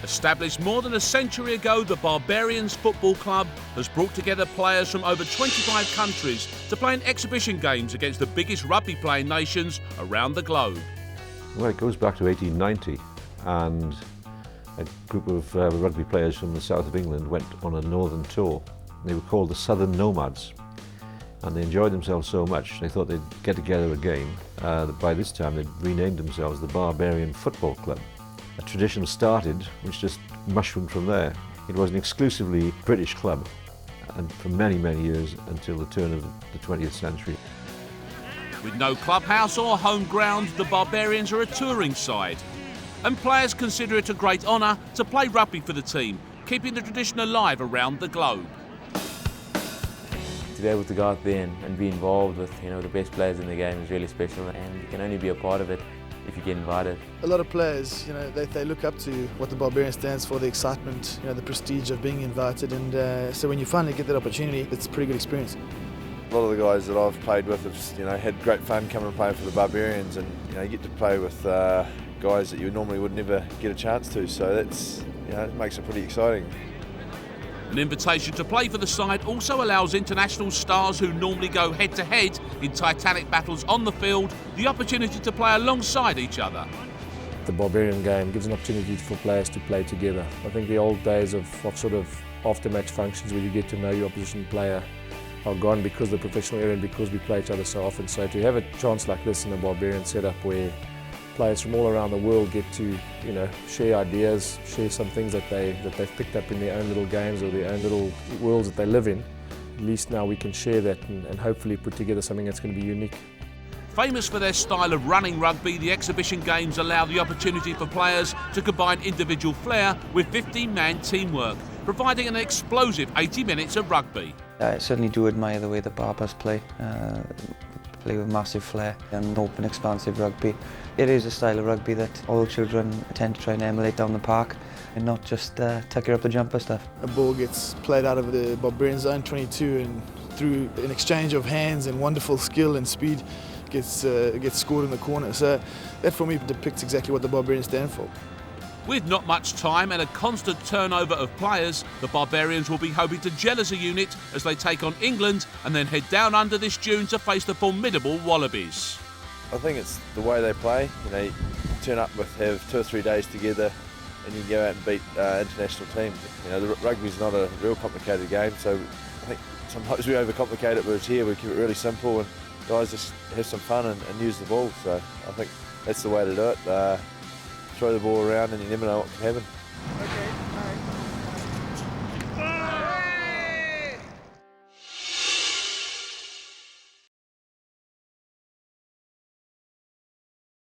Established more than a century ago, the Barbarians Football Club has brought together players from over 25 countries to play in exhibition games against the biggest rugby playing nations around the globe. Well, it goes back to 1890, and a group of rugby players from the south of England went on a northern tour. They were called the Southern Nomads, and they enjoyed themselves so much they thought they'd get together again. By this time they'd renamed themselves the Barbarian Football Club. A tradition started which just mushroomed from there. It was an exclusively British club, and for many, many years until the turn of the 20th century. With no clubhouse or home ground, the Barbarians are a touring side, and players consider it a great honour to play rugby for the team, keeping the tradition alive around the globe. To be able to go out there and be involved with the best players in the game is really special, and you can only be a part of it if you get invited. A lot of players, they look up to what the Barbarian stands for, the excitement, the prestige of being invited, and so when you finally get that opportunity, it's a pretty good experience. A lot of the guys that I've played with have, had great fun coming and playing for the Barbarians, and you get to play with guys that you normally would never get a chance to. So that's, it makes it pretty exciting. An invitation to play for the side also allows international stars who normally go head-to-head in titanic battles on the field the opportunity to play alongside each other. The Barbarian game gives an opportunity for players to play together. I think the old days of sort of after-match functions where you get to know your opposition player are gone because of the professional era and because we play each other so often. So to have a chance like this in the Barbarian setup where players from all around the world get to, share ideas, share some things that they've picked up in their own little games or their own little worlds that they live in. At least now we can share that and hopefully put together something that's going to be unique. Famous for their style of running rugby, the exhibition games allow the opportunity for players to combine individual flair with 15-man teamwork, providing an explosive 80 minutes of rugby. I certainly do admire the way the Barbars play. Play with massive flair and open, expansive rugby. It is a style of rugby that all children tend to try and emulate down the park and not just tucker up the jumper stuff. A ball gets played out of the Barbarian zone 22 and through an exchange of hands and wonderful skill and speed gets scored in the corner. So that for me depicts exactly what the Barbarians stand for. With not much time and a constant turnover of players, the Barbarians will be hoping to gel as a unit as they take on England and then head down under this June to face the formidable Wallabies. I think it's the way they play. You turn up have 2 or 3 days together and you go out and beat international teams. The rugby's not a real complicated game, so I think sometimes we overcomplicate it, whereas here we keep it really simple and guys just have some fun and use the ball. So I think that's the way to do it. Throw the ball around and you never know what can happen.